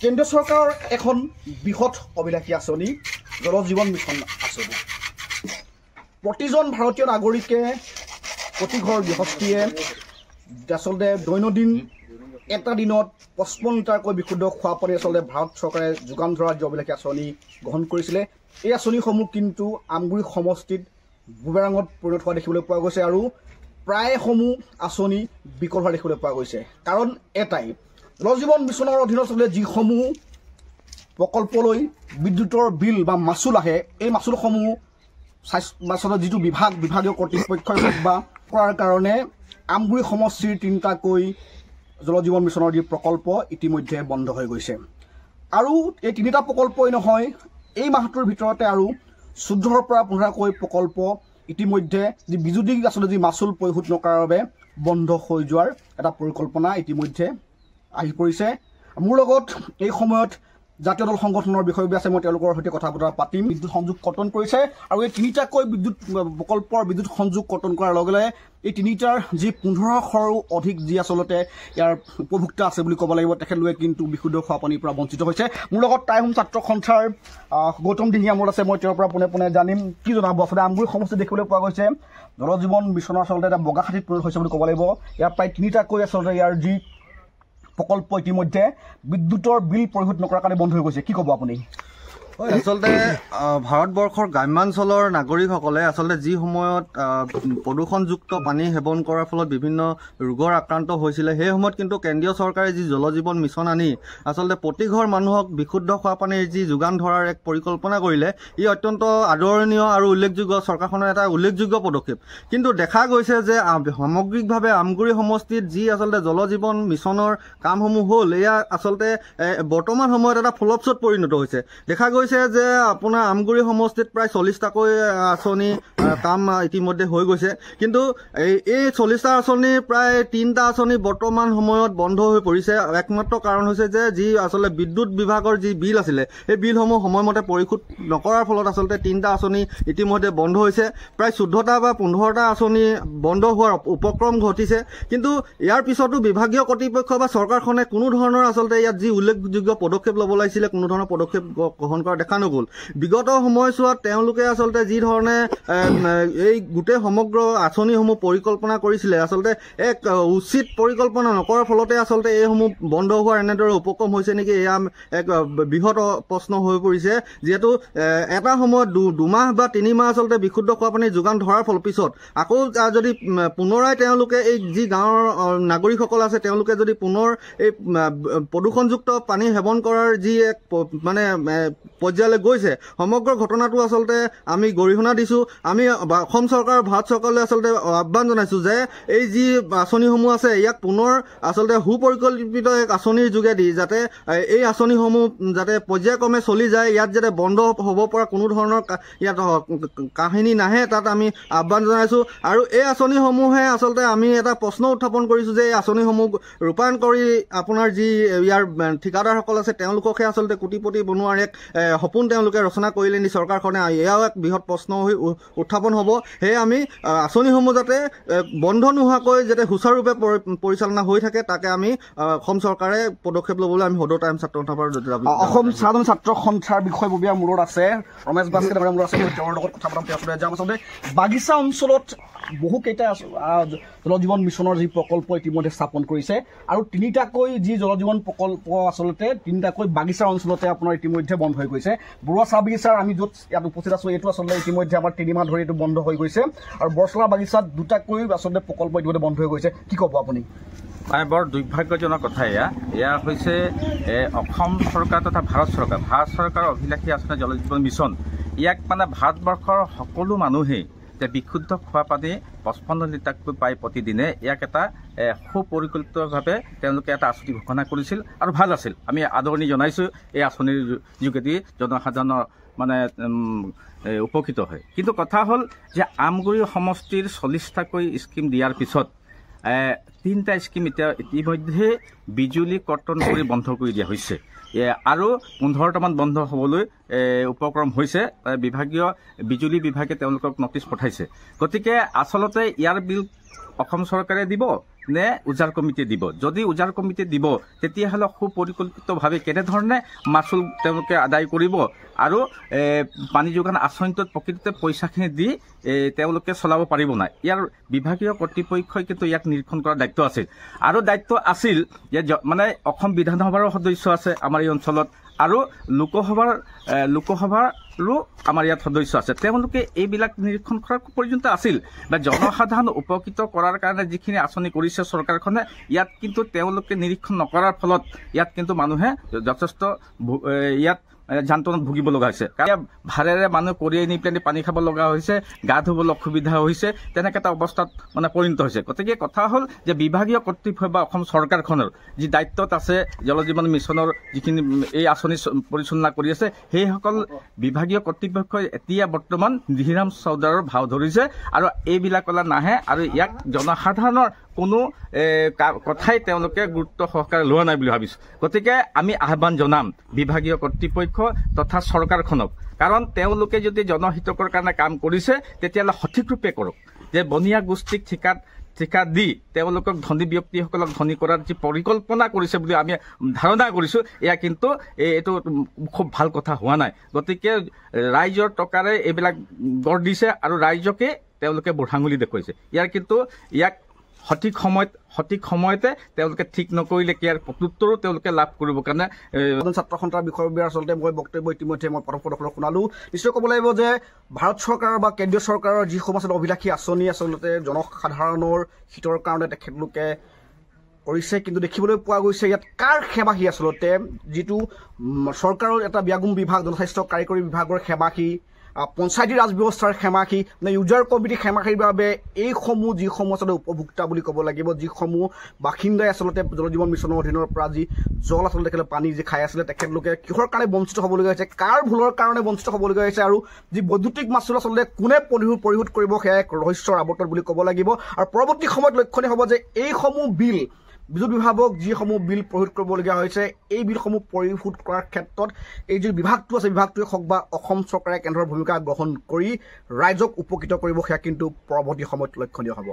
কেন্দ্ৰীয় চৰকাৰৰ এখন বৃহৎ অভিলাষী আঁচনি জল জীৱন মিছন আঁচনি। প্ৰতিজন ভাৰতীয় নাগৰিকে প্ৰতি ঘৰ গৃহস্থীয়ে আচলতে দৈনন্দিন এটা দিনত 55 লিটাৰকৈ বিশুদ্ধ খোৱা পানী আচলতে ভাৰত চৰকাৰে যোগান ধৰা যি অভিলাষী আঁচনি গ্ৰহণ কৰিছিলে। এই আঁচনিসমূহ কিন্তু আমগুৰি সমষ্টিত বুমেৰাঙত পৰিণত হোৱা দেখিবলৈ পোৱা গৈছে আৰু প্ৰায়সমূহ আঁচনি বিকল হোৱা দেখিবলৈ পোৱা গৈছে। কাৰণ এটাই, জল জীৱন মিছনৰ অধীনত আচলতে যিসমূহ প্ৰকল্পলৈ বিদ্যুতৰ বিল বা মাচুল আহে, এই মাচুলসমূহ আচলতে যিটো বিভাগীয় কৰ্তৃপক্ষই হওক বা কৰাৰ কাৰণে আমগুৰি সমষ্টিৰ 3টাকৈ জল জীৱন মিছনৰ যি প্ৰকল্প ইতিমধ্যে বন্ধ হৈ গৈছে। আৰু এই 3টা প্ৰকল্পই নহয়, এই মাহটোৰ ভিতৰতে আৰু 14ৰ পৰা 15কৈ প্ৰকল্প ইতিমধ্যে যি বিজুলী আচলতে যি মাচুল পৰিশোধ নকৰাৰ বাবে বন্ধ হৈ যোৱাৰ এটা পৰিকল্পনা ইতিমধ্যে আহি পৰিছে। মোৰ লগত এই সময়ত জাতীয় দল সংগঠনৰ বিষয়ববী আছে, মই তেওঁলোকৰ সৈতে কথা বতৰা পাতিম। বিদ্যুৎ সংযোগ কৰ্তন কৰিছে আৰু এই 3টাকৈ বিদ্যুৎ প্ৰকল্পৰ বিদ্যুৎ সংযোগ কৰ্তন কৰাৰ লগে লগে এই 3টাৰ যি 1500ৰো অধিক যি আচলতে ইয়াৰ উপভোক্তা আছে বুলি ক'ব লাগিব, তেখেতলোকে কিন্তু বিশুদ্ধ খোৱা পানীৰ পৰা বঞ্চিত হৈছে। মোৰ লগত টাইহোম ছাত্ৰ সন্থাৰ গৌতম দিহিঙীয়া মোৰ আছে, মই তেওঁৰ পৰা পোনে পোনে জানিম কি জনাব। আচলতে আমগুৰি সমষ্টিত দেখিবলৈ পোৱা গৈছে জল জীৱন মিছনৰ আচলতে এটা বগা খাতিত পৰিণত হৈছে বুলি ক'ব লাগিব। ইয়াৰ প্ৰায় 3টাকৈ আচলতে ইয়াৰ যি প্ৰকল্প ইতিমধ্যে বিদ্যুতৰ বিল পৰিশোধ নকৰাৰ কাৰণে বন্ধ হৈ গৈছে, কি ক'ব আপুনি? আচলতে ভাৰতবৰ্ষৰ গ্ৰাম্যাঞ্চলৰ নাগৰিকসকলে আচলতে যি সময়ত প্ৰদূষণযুক্ত পানী সেৱন কৰাৰ ফলত বিভিন্ন ৰোগৰ আক্ৰান্ত হৈছিলে, সেই সময়ত কিন্তু কেন্দ্ৰীয় চৰকাৰে যি জল জীৱন মিছন আনি আচলতে প্ৰতি ঘৰ মানুহক বিশুদ্ধ খোৱা পানীৰ যি যোগান ধৰাৰ এক পৰিকল্পনা কৰিলে, ই অত্যন্ত আদৰণীয় আৰু উল্লেখযোগ্য, চৰকাৰখনৰ এটা উল্লেখযোগ্য পদক্ষেপ। কিন্তু দেখা গৈছে যে সামগ্ৰিকভাৱে আমগুৰি সমষ্টিত যি আচলতে জল জীৱন মিছনৰ কামসমূহ হ'ল, এয়া আচলতে বৰ্তমান সময়ত এটা ফ্লপছত পৰিণত হৈছে। দেখা গৈছে যে আপোনাৰ আমগুৰি সমষ্টিত প্ৰায় 40টাকৈ আঁচনি কাম ইতিমধ্যে হৈ গৈছে, কিন্তু এই 40টা আঁচনিৰ প্ৰায় 3টা আঁচনি বৰ্তমান সময়ত বন্ধ হৈ পৰিছে। একমাত্ৰ কাৰণ হৈছে যে যি আচলতে বিদ্যুৎ বিভাগৰ যি বিল আছিলে, সেই বিলসমূহ সময়মতে পৰিশোধ নকৰাৰ ফলত আচলতে 3টা আঁচনি ইতিমধ্যে বন্ধ হৈছে। প্ৰায় 14টা বা 15টা আঁচনি বন্ধ হোৱাৰ উপক্ৰম ঘটিছে। কিন্তু ইয়াৰ পিছতো বিভাগীয় কৰ্তৃপক্ষ বা চৰকাৰখনে কোনো ধৰণৰ আচলতে ইয়াত যি উল্লেখযোগ্য পদক্ষেপ ল'ব লাগিছিলে, কোনো ধৰণৰ পদক্ষেপ গ্ৰহণ কৰা দেখা নগ'ল। বিগত সময়ছোৱাত তেওঁলোকে আচলতে যি ধৰণে এই গোটেই সমগ্ৰ আঁচনিসমূহ পৰিকল্পনা কৰিছিলে, আচলতে এক উচিত পৰিকল্পনা নকৰাৰ ফলতে আচলতে এইসমূহ বন্ধ হোৱাৰ এনেদৰে উপক্ৰম হৈছে নেকি, এয়া এক বৃহৎ প্ৰশ্ন হৈ পৰিছে। যিহেতু এটা সময়ত 2 মাহ বা 3 মাহ আচলতে বিশুদ্ধ খোৱা পানী যোগান ধৰাৰ পিছত আকৌ যদি পুনৰাই তেওঁলোকে এই যি গাঁৱৰ নাগৰিকসকল আছে, তেওঁলোকে যদি পুনৰ এই প্ৰদূষণযুক্ত পানী সেৱন কৰাৰ যি এক মানে পৰ্যায়লৈ গৈছে, সমগ্ৰ ঘটনাটো আচলতে আমি গৰিহণা দিছোঁ। আমি অসম চৰকাৰ, ভাৰত চৰকাৰলৈ আচলতে আহ্বান জনাইছোঁ যে এই যি আঁচনিসমূহ আছে, ইয়াক পুনৰ আচলতে সুপৰিকল্পিত এক আঁচনিৰ যোগেদি যাতে এই আঁচনিসমূহ যাতে পৰ্যায়ক্ৰমে চলি যায়, ইয়াত যাতে বন্ধ হ'ব পৰা কোনো ধৰণৰ ইয়াত কাহিনী নাহে, তাত আমি আহ্বান জনাইছোঁ। আৰু এই আঁচনিসমূহে আচলতে আমি এটা প্ৰশ্ন উত্থাপন কৰিছোঁ যে এই আঁচনিসমূহ ৰূপায়ণ কৰি আপোনাৰ যি ইয়াৰ ঠিকাদাৰসকল আছে, তেওঁলোককহে আচলতে কোটিপতি বনোৱাৰ এক সপোন তেওঁলোকে ৰচনা কৰিলে নি চৰকাৰখনে, এয়াও এক বৃহৎ প্ৰশ্ন হৈ উত্থাপন হ'ব। সেয়ে আমি আঁচনিসমূহ যাতে বন্ধ নোহোৱাকৈ যাতে সুচাৰুৰূপে পৰিচালনা হৈ থাকে, তাকে আমি অসম চৰকাৰে পদক্ষেপ ল'বলৈ আমি সদৌ টাইম ছাত্ৰ সন্থাৰ পৰা অসম সাধাৰণ ছাত্ৰ সন্থাৰ বিষয়ববীয়া মূৰত আছে ৰমেশ বাস্কেট মূৰত আছে, তেওঁৰ লগত কথা পাতিম। তেওঁ যাম আচলতে বাগিচা অঞ্চলত বহুকেইটা জল জীৱন মিছনৰ যি প্ৰকল্প ইতিমধ্যে স্থাপন কৰিছে আৰু 3টাকৈ যি জল জীৱন প্ৰকল্প আচলতে 3টাকৈ বাগিচা অঞ্চলতে আপোনাৰ ইতিমধ্যে বন্ধ হৈ গৈছে। বৰুৱা চাহ বাগিচাৰ আমি য'ত ইয়াত উপস্থিত আছোঁ, এইটো আচলতে ইতিমধ্যে আমাৰ 3 মাহ ধৰি এইটো বন্ধ হৈ গৈছে আৰু বৰচলা বাগিচাত 2টাকৈ আচলতে প্ৰকল্প ইতিমধ্যে বন্ধ হৈ গৈছে, কি ক'ব আপুনি? বৰ দুৰ্ভাগ্যজনক কথা। এয়া হৈছে অসম চৰকাৰ তথা ভাৰত চৰকাৰৰ অভিলাষী আঁচনি জল জীৱন মিছন। ইয়াক মানে ভাৰতবৰ্ষৰ সকলো মানুহেই যে বিশুদ্ধ খোৱা পানী 55 লিটাৰকৈ পায় প্ৰতিদিনে, ইয়াক এটা সুপৰিকল্পিতভাৱে তেওঁলোকে এটা আঁচনি ঘোষণা কৰিছিল আৰু ভাল আছিল। আমি আদৰণি জনাইছোঁ এই আঁচনিৰ যোগেদি জনসাধাৰণৰ মানে উপকৃত হয়। কিন্তু কথা হ'ল যে আমগুৰি সমষ্টিৰ 40টাকৈ স্কিম দিয়াৰ পিছত 3টা স্কিম ইতিমধ্যে বিজুলী কৰ্তন কৰি বন্ধ কৰি দিয়া হৈছে আৰু 15টামান বন্ধ হ'বলৈ উপক্ৰম হৈছে। বিভাগীয় বিজুলী বিভাগে তেওঁলোকক নটিচ পঠাইছে। গতিকে আচলতে ইয়াৰ বিল অসম চৰকাৰে দিব নে উজাৰ কমিটিয়ে দিব? যদি উজাৰ কমিটিয়ে দিব তেতিয়াহ'লে সুপৰিকল্পিতভাৱে কেনেধৰণে মাচুল তেওঁলোকে আদায় কৰিব আৰু পানী যোগান আঁচনিটোত প্ৰকৃততে পইচাখিনি দি তেওঁলোকে চলাব পাৰিব নাই? ইয়াৰ বিভাগীয় কৰ্তৃপক্ষই কিন্তু ইয়াক নিৰীক্ষণ কৰাৰ দায়িত্ব আছিল। আৰু দায়িত্ব আছিল যে মানে অসম বিধানসভাৰো সদস্য আছে আমাৰ এই অঞ্চলত আৰু লোকসভাৰো আমাৰ ইয়াত সদস্য আছে। তেওঁলোকে এইবিলাক নিৰীক্ষণ কৰাৰ পৰ্যন্ত আছিল বা জনসাধাৰণ উপকৃত কৰাৰ কাৰণে যিখিনি আঁচনি কৰিছে চৰকাৰখনে, ইয়াত কিন্তু তেওঁলোকে নিৰীক্ষণ নকৰাৰ ফলত ইয়াত কিন্তু মানুহে যথেষ্ট ইয়াত যান্ত্ৰণাত ভুগিব লগা হৈছে। কাৰণ ভাড়েৰে মানুহ কঢ়িয়াই নি পেলাই পানী খাব লগা হৈছে, গা ধুবলৈ অসুবিধা হৈছে, তেনেকৈ এটা অৱস্থাত মানে পৰিণত হৈছে। গতিকে কথা হ'ল যে বিভাগীয় কৰ্তৃপক্ষ বা অসম চৰকাৰখনৰ যি দায়িত্বত আছে জল জীৱন মিছনৰ যিখিনি এই আঁচনি পৰিচালনা কৰি আছে, সেইসকল বিভাগীয় কৰ্তৃপক্ষই এতিয়া বৰ্তমান দিহিৰাম চৌদাৰৰ ভাও ধৰিছে আৰু এইবিলাকলৈ নাহে আৰু ইয়াক জনসাধাৰণৰ কোনো কথাই তেওঁলোকে গুৰুত্ব সহকাৰে লোৱা নাই বুলি ভাবিছোঁ। গতিকে আমি আহ্বান জনাম বিভাগীয় কৰ্তৃপক্ষ তথা চৰকাৰখনক, কাৰণ তেওঁলোকে যদি জনহিতকৰ কাৰণে কাম কৰিছে তেতিয়াহ'লে সঠিক ৰূপে কৰক। যে বনিয়া গোষ্ঠীক ঠিকা দি তেওঁলোকক ধনী ব্যক্তিসকলক ধনী কৰাৰ যি পৰিকল্পনা কৰিছে বুলি আমি ধাৰণা কৰিছোঁ, এয়া কিন্তু এইটো খুব ভাল কথা হোৱা নাই। গতিকে ৰাইজৰ টকাৰে এইবিলাক গঢ় দিছে আৰু ৰাইজকে তেওঁলোকে বুঢ়াঙুলি দেখুৱাইছে। ইয়াক সঠিক সময়তে তেওঁলোকে ঠিক নকৰিলে ইয়াৰ প্ৰত্যুত্তৰো তেওঁলোকে লাভ কৰিবৰ কাৰণে ছাত্ৰ সন্থাৰ বিষয়ৰ আচলতে মই বক্তব্য ইতিমধ্যে মই পদক্ষেপ শুনালোঁ। নিশ্চয় ক'ব লাগিব যে ভাৰত চৰকাৰৰ বা কেন্দ্ৰীয় চৰকাৰৰ যিসমূহ আচলতে অভিলাষী আঁচনি আচলতে জনসাধাৰণৰ হিতৰ কাৰণে তেখেতলোকে কৰিছে, কিন্তু দেখিবলৈ পোৱা গৈছে ইয়াত কাৰ সেৱাসী আচলতে যিটো চৰকাৰৰ এটা ব্যাগুম বিভাগ জনস্বাস্থ্য কাৰিকৰী বিভাগৰ সেৱাসী, পঞ্চায়তী ৰাজ ব্যৱস্থাৰ সেৱাসী নে ইউজাৰ কমিটিৰ সেৱাসীৰ বাবে এইসমূহ যিসমূহ আচলতে উপভোক্তা বুলি ক'ব লাগিব, যিসমূহ বাসিন্দাই আচলতে জল জীৱন মিছনৰ অধীনৰ পৰা যি জল আচলতে তেখেতলোকে পানী যি খাই আছিলে তেখেতলোকে কিহৰ কাৰণে বঞ্চিত হ'বলগীয়া হৈছে, কাৰ ভুলৰ কাৰণে বঞ্চিত হ'বলগীয়া হৈছে আৰু যি বৈদ্যুতিক মাচুল আচলতে কোনে পৰিশোধ কৰিব সেয়া এক ৰহস্যৰ আৱৰ্তন বুলি ক'ব লাগিব। আৰু পৰৱৰ্তী সময়ত লক্ষণীয় হ'ব যে এইসমূহ বিল বিদ্যুৎ বিভাগক যিসমূহ বিল পৰিশোধ কৰিবলগীয়া হৈছে, এই বিলসমূহ পৰিশোধ কৰাৰ ক্ষেত্ৰত এই যি বিভাগটো আছে বিভাগটোৱে হওক বা অসম চৰকাৰে কেনেধৰণৰ ভূমিকা গ্ৰহণ কৰি ৰাইজক উপকৃত কৰিব সেয়া কিন্তু পৰৱৰ্তী সময়ত লক্ষণীয় হ'ব।